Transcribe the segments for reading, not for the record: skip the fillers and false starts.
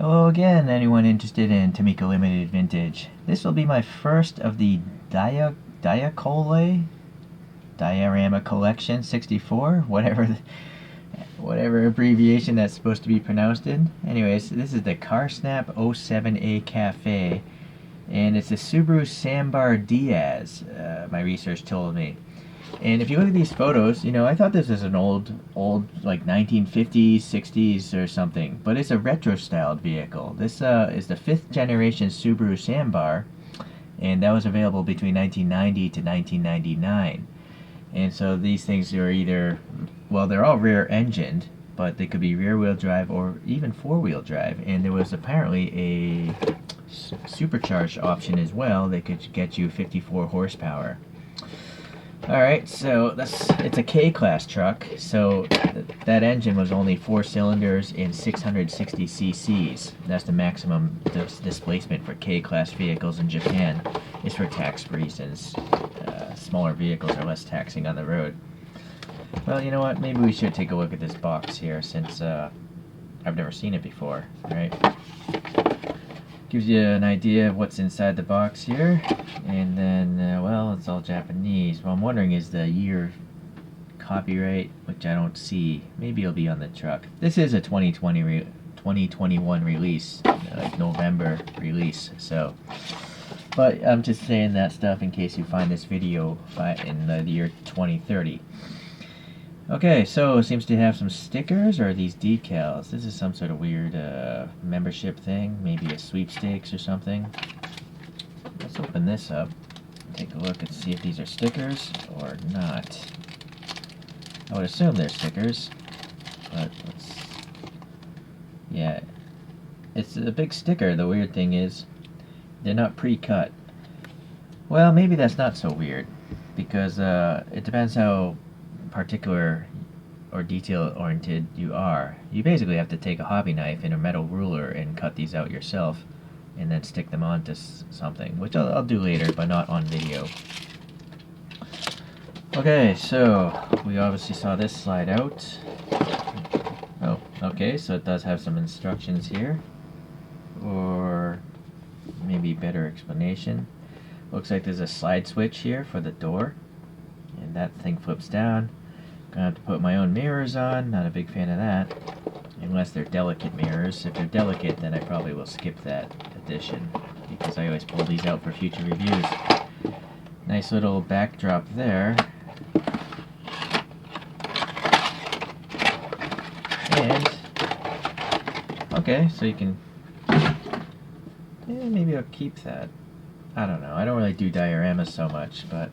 Hello again, anyone interested in Tomica Limited Vintage. This will be my first of the Diocolle Diorama Collection 64, whatever abbreviation that's supposed to be pronounced in. Anyways, this is the CarSnap 07A Cafe, and it's a Subaru Sambar Diaz, my research told me. And if you look at these photos, you know, I thought this was an old like 1950s, 60s or something, but it's a retro-styled vehicle. This is the 5th generation Subaru Sambar, and that was available between 1990 to 1999. And so these things are either, well, they're all rear-engined, but they could be rear-wheel drive or even four-wheel drive. And there was apparently a supercharged option as well that could get you 54 horsepower. Alright, so it's a K-class truck, so that engine was only 4 cylinders and 660 cc's. That's the maximum displacement for K-class vehicles in Japan. It's for tax reasons. Smaller vehicles are less taxing on the road. Well, you know what, maybe we should take a look at this box here since I've never seen it before, right? Gives you an idea of what's inside the box here, and then, well, it's all Japanese. Well, I'm wondering, is the year copyright, which I don't see, maybe it'll be on the truck. This is a 2021 release, like November release, so. But I'm just saying that stuff in case you find this video in the year 2030. Okay, so it seems to have some stickers, or these decals. This is some sort of weird membership thing, maybe a sweepstakes or something. Let's open this up, take a look and see if these are stickers or not. I would assume they're stickers, but yeah, it's a big sticker. The weird thing is, they're not pre-cut. Well, maybe that's not so weird, because it depends how particular or detail oriented you are. You basically have to take a hobby knife and a metal ruler and cut these out yourself and then stick them onto something, which I'll do later, but not on video. Okay, so we obviously saw this slide out. Oh, okay, so it does have some instructions here, or maybe better explanation. Looks like there's a slide switch here for the door, and that thing flips down. Gonna have to put my own mirrors on. Not a big fan of that, unless they're delicate mirrors. If they're delicate, then I probably will skip that addition, because I always pull these out for future reviews. Nice little backdrop there. And okay, so you can, maybe I'll keep that. I don't know, I don't really do dioramas so much, but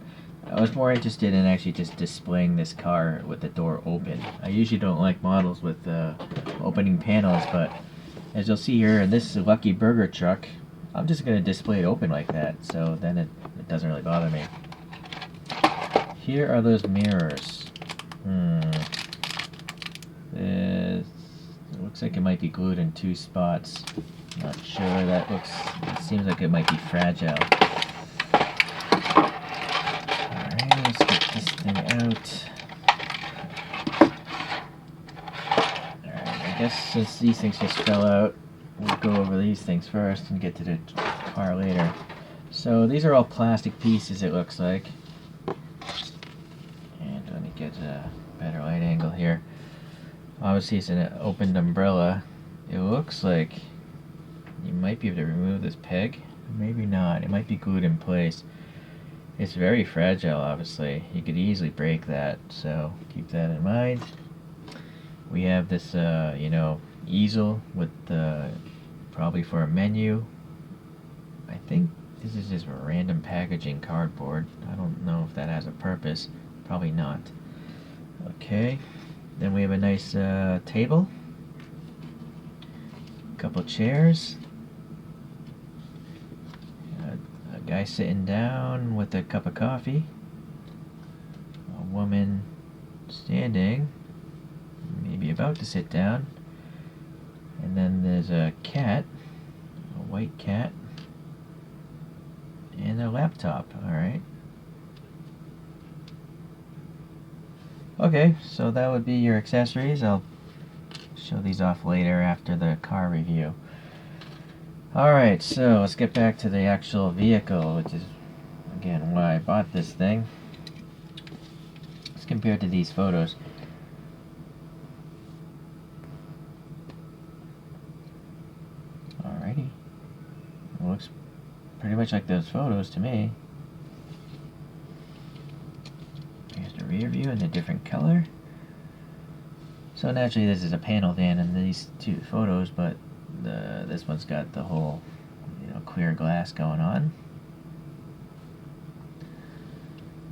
I was more interested in actually just displaying this car with the door open. I usually don't like models with opening panels, but as you'll see here in this Lucky Burger truck, I'm just going to display it open like that, so then it doesn't really bother me. Here are those mirrors. It looks like it might be glued in 2 spots. Not sure. It seems like it might be fragile. Let's get this thing out. Alright, I guess since these things just fell out, we'll go over these things first and get to the car later. So these are all plastic pieces, it looks like. And let me get a better light angle here. Obviously it's an opened umbrella. It looks like you might be able to remove this peg. Maybe not. It might be glued in place. It's very fragile, obviously. You could easily break that, so keep that in mind. We have this, you know, easel with probably for a menu. I think this is just random packaging cardboard. I don't know if that has a purpose. Probably not. Okay. Then we have a nice table. A couple chairs. A guy sitting down with a cup of coffee. A woman standing, maybe about to sit down. And then there's a cat, a white cat, and a laptop. Alright. Okay, so that would be your accessories. I'll show these off later after the car review. Alright, so let's get back to the actual vehicle, which is, again, why I bought this thing. Let's compare it to these photos. Alrighty. It looks pretty much like those photos to me. Here's the rear view in a different color. So naturally this is a panel van in these two photos, but this one's got the whole, clear glass going on.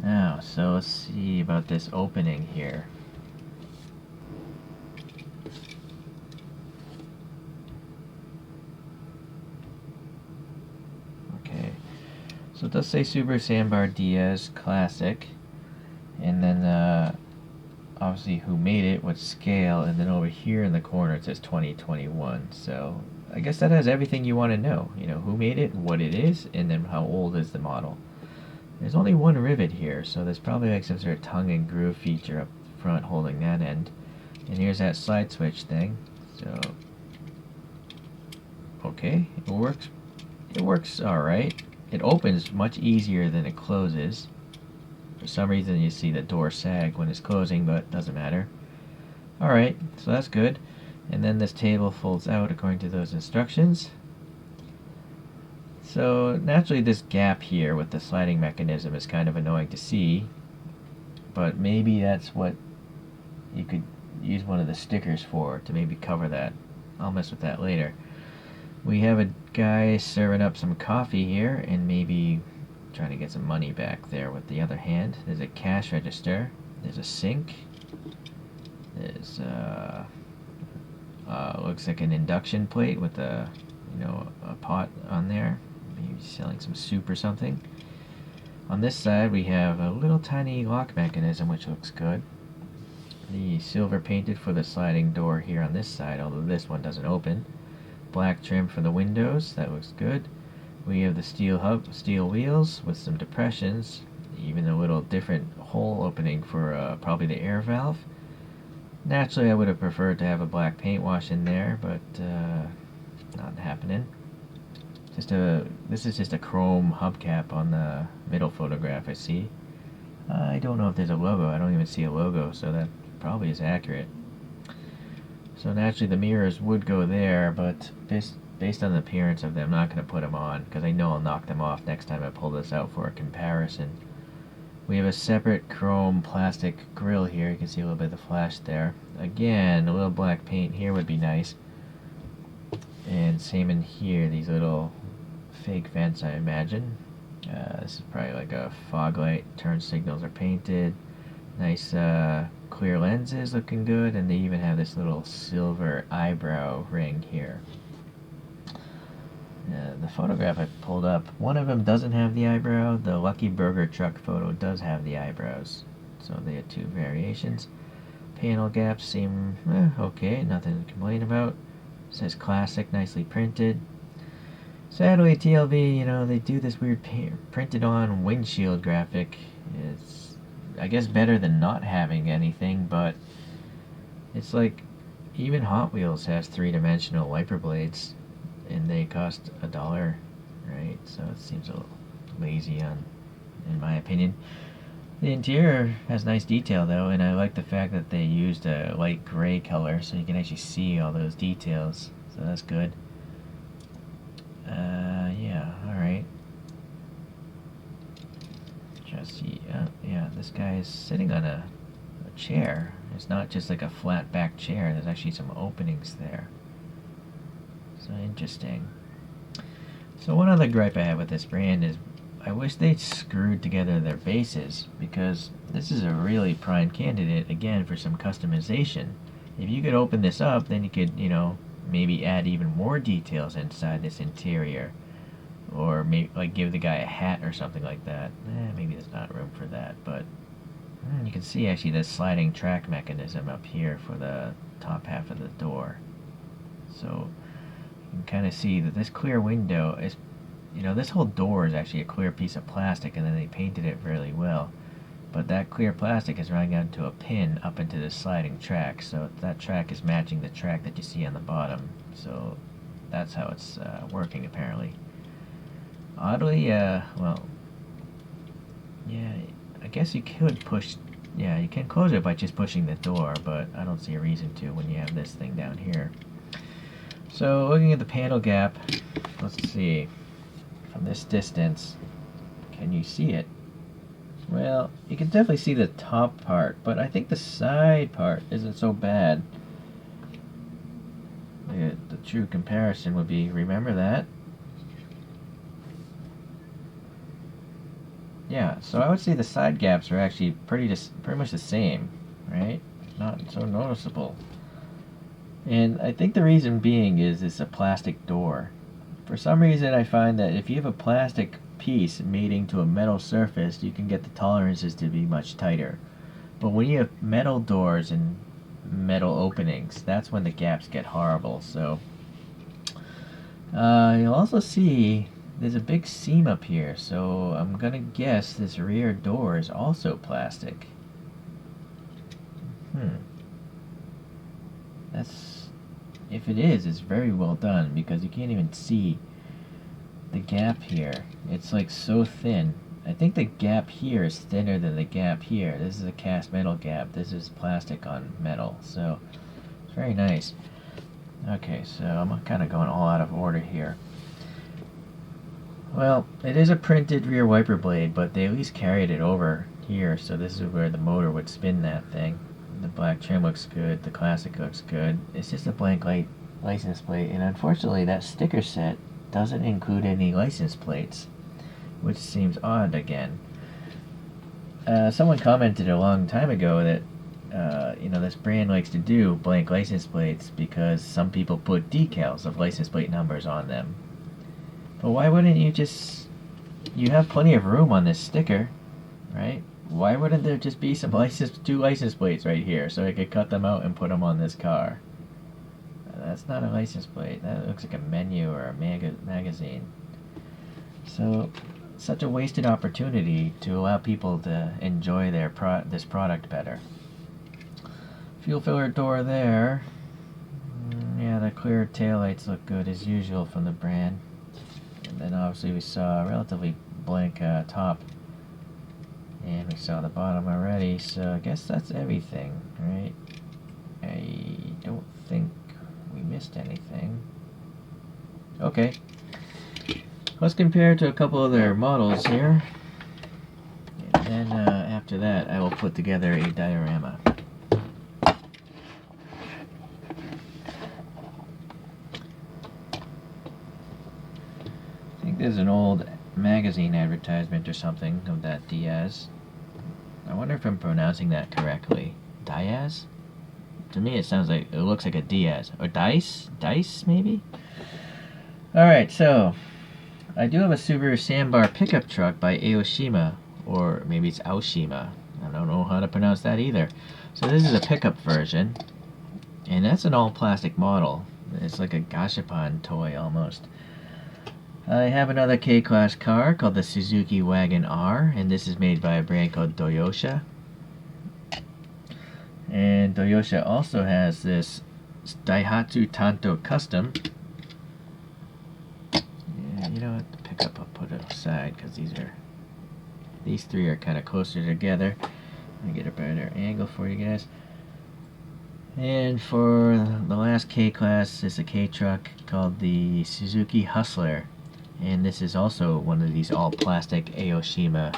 Now, so let's see about this opening here. Okay, so it does say Subaru Sambar Diaz Classic, and then obviously who made it, what scale, and then over here in the corner it says 2021. So I guess that has everything you want to know. Who made it, what it is, and then how old is the model. There's only one rivet here, so there's probably like some sort of tongue and groove feature up front holding that end. And here's that slide switch thing. So, okay, it works. It works alright. It opens much easier than it closes. For some reason you see the door sag when it's closing, but doesn't matter. Alright, so that's good. And then this table folds out according to those instructions. So naturally this gap here with the sliding mechanism is kind of annoying to see, but maybe that's what you could use one of the stickers for, to maybe cover that. I'll mess with that later. We have a guy serving up some coffee here and maybe trying to get some money back there with the other hand. There's a cash register. There's a sink. There's looks like an induction plate with a pot on there. Maybe selling some soup or something. On this side we have a little tiny lock mechanism which looks good. The silver painted for the sliding door here on this side, although this one doesn't open. Black trim for the windows, that looks good. We have the steel wheels with some depressions, even a little different hole opening for probably the air valve. Naturally I would have preferred to have a black paint wash in there, but not happening. This is just a chrome hubcap on the middle photograph I see. I don't know if there's a logo. I don't even see a logo, so that probably is accurate. So naturally the mirrors would go there, but based on the appearance of them, I'm not going to put them on, because I know I'll knock them off next time I pull this out for a comparison. We have a separate chrome plastic grill here. You can see a little bit of the flash there. Again, a little black paint here would be nice. And same in here, these little fake vents, I imagine. This is probably like a fog light. Turn signals are painted. Nice clear lenses, looking good. And they even have this little silver eyebrow ring here. The photograph I pulled up, one of them doesn't have the eyebrow. The Lucky Burger truck photo does have the eyebrows. So they have two variations. Panel gaps seem okay, nothing to complain about. It says classic, nicely printed. Sadly, TLV, they do this weird printed on windshield graphic. It's, I guess, better than not having anything, but it's like even Hot Wheels has three-dimensional wiper blades, and they cost $1, right? So it seems a little lazy in my opinion. The interior has nice detail though, and I like the fact that they used a light gray color so you can actually see all those details. So that's good. Yeah, alright. Just see, yeah, this guy is sitting on a chair. It's not just like a flat back chair, there's actually some openings there. So interesting. So one other gripe I have with this brand is I wish they'd screwed together their bases, because this is a really prime candidate, again, for some customization. If you could open this up, then you could, maybe add even more details inside this interior. Or maybe like give the guy a hat or something like that. Maybe there's not room for that, but you can see actually the sliding track mechanism up here for the top half of the door. So you can kind of see that this clear window is, this whole door is actually a clear piece of plastic, and then they painted it really well. But that clear plastic is running out into a pin up into the sliding track, so that track is matching the track that you see on the bottom. So that's how it's working apparently. Oddly, well, yeah, I guess you could push, yeah, you can close it by just pushing the door, but I don't see a reason to when you have this thing down here. So looking at the panel gap, let's see, from this distance, can you see it? Well, you can definitely see the top part, but I think the side part isn't so bad. The true comparison would be, remember that? Yeah, so I would say the side gaps are actually pretty much the same, right? Not so noticeable. And I think the reason being is it's a plastic door. For some reason I find that if you have a plastic piece mating to a metal surface, you can get the tolerances to be much tighter. But when you have metal doors and metal openings, that's when the gaps get horrible. So you'll also see there's a big seam up here, so I'm gonna guess this rear door is also plastic. That's, if it is, it's very well done, because you can't even see the gap here. It's like so thin. I think the gap here is thinner than the gap here. This is a cast metal gap. This is plastic on metal, so it's very nice. Okay, so I'm kind of going all out of order here. Well, it is a printed rear wiper blade, but they at least carried it over here, so this is where the motor would spin that thing. The black trim looks good, the classic looks good. It's just a blank license plate, and unfortunately that sticker set doesn't include any license plates, which seems odd again. Someone commented a long time ago that this brand likes to do blank license plates because some people put decals of license plate numbers on them. But why wouldn't you just... You have plenty of room on this sticker, right? Why wouldn't there just be some two license plates right here so I could cut them out and put them on this car? That's not a license plate. That looks like a menu or a magazine. So, such a wasted opportunity to allow people to enjoy this product better. Fuel filler door there. Yeah, the clear taillights look good as usual from the brand. And then obviously we saw a relatively blank top. And we saw the bottom already, so I guess that's everything, right? I don't think we missed anything. Okay. Let's compare to a couple other models here. And then after that, I will put together a diorama. I think there's an old magazine advertisement or something of that Diaz. I wonder if I'm pronouncing that correctly. Diaz? To me it looks like a Diaz. Or Dice? Dice, maybe? Alright, so I do have a Subaru Sambar pickup truck by Aoshima, or maybe it's Aoshima. I don't know how to pronounce that either. So this is a pickup version, and that's an all-plastic model. It's like a gashapon toy almost. I have another K-Class car called the Suzuki Wagon R, and this is made by a brand called Diocolle. And Diocolle also has this Daihatsu Tanto Custom. Yeah, you know what, the pickup I'll put it aside because these three are kind of closer together. Let me get a better angle for you guys. And for the last K-Class is a K-Truck called the Suzuki Hustler. And this is also one of these all-plastic Aoshima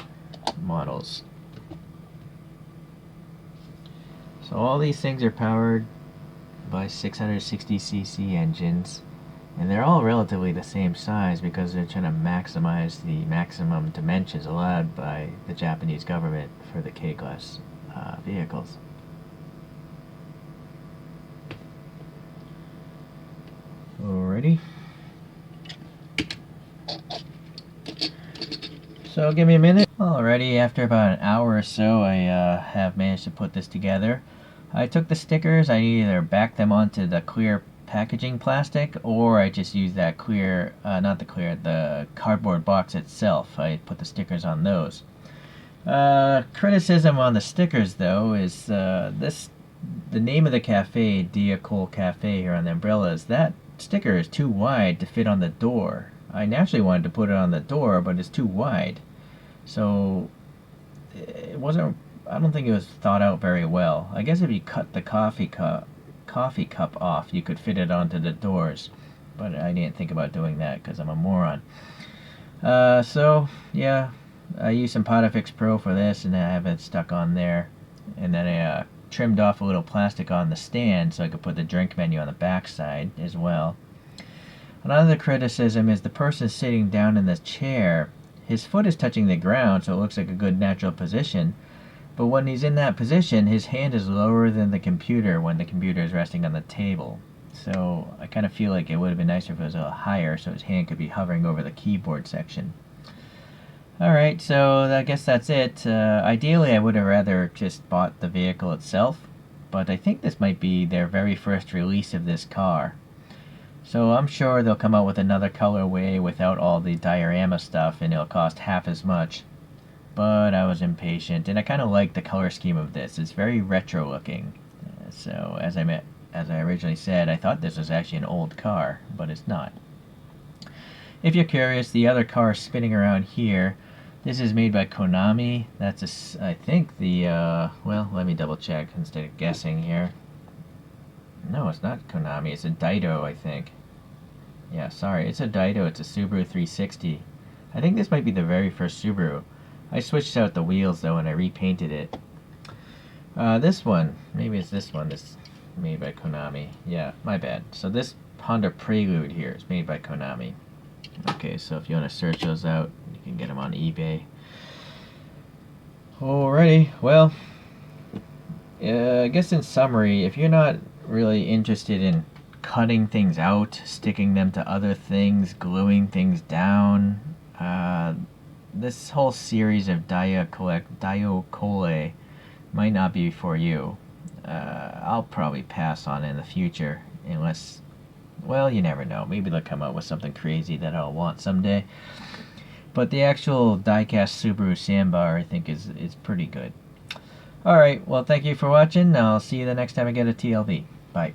models. So all these things are powered by 660cc engines, and they're all relatively the same size because they're trying to maximize the maximum dimensions allowed by the Japanese government for the K-Class vehicles. Alrighty. So give me a minute. Alrighty, after about an hour or so, I have managed to put this together. I took the stickers, I either backed them onto the clear packaging plastic, or I just used that clear, the cardboard box itself. I put the stickers on those. Criticism on the stickers though is the name of the cafe, Diocolle Cafe here on the umbrellas, that sticker is too wide to fit on the door. I naturally wanted to put it on the door, but it's too wide. So it wasn't, I don't think it was thought out very well. I guess if you cut the coffee cup off, you could fit it onto the doors. But I didn't think about doing that because I'm a moron. So, yeah, I used some Potafix Pro for this, and then I have it stuck on there. And then I trimmed off a little plastic on the stand so I could put the drink menu on the back side as well. Another criticism is the person sitting down in the chair, his foot is touching the ground, so it looks like a good natural position. But when he's in that position, his hand is lower than the computer when the computer is resting on the table. So I kind of feel like it would have been nicer if it was a little higher so his hand could be hovering over the keyboard section. Alright, so I guess that's it. Ideally, I would have rather just bought the vehicle itself, but I think this might be their very first release of this car. So I'm sure they'll come out with another colorway without all the diorama stuff, and it'll cost half as much. But I was impatient, and I kind of like the color scheme of this. It's very retro looking. So as I originally said, I thought this was actually an old car, but it's not. If you're curious, the other car spinning around here, this is made by Konami. That's I think the well, let me double check instead of guessing here. No, it's not Konami. It's a Daido, I think. Yeah, sorry, it's a Daido. It's a Subaru 360. I think this might be the very first Subaru. I switched out the wheels though and I repainted it. This one, maybe it's this one that's made by Konami. Yeah, my bad. So this Honda Prelude here is made by Konami. Okay, so if you want to search those out, you can get them on eBay. Alrighty, well, I guess in summary, if you're not really interested in cutting things out, sticking them to other things, gluing things down, this whole series of Diocolle might not be for you. I'll probably pass on in the future unless, well, you never know. Maybe they'll come out with something crazy that I'll want someday. But the actual die-cast Subaru Sambar, I think, is pretty good. Alright, well, thank you for watching. I'll see you the next time I get a TLV. Bye.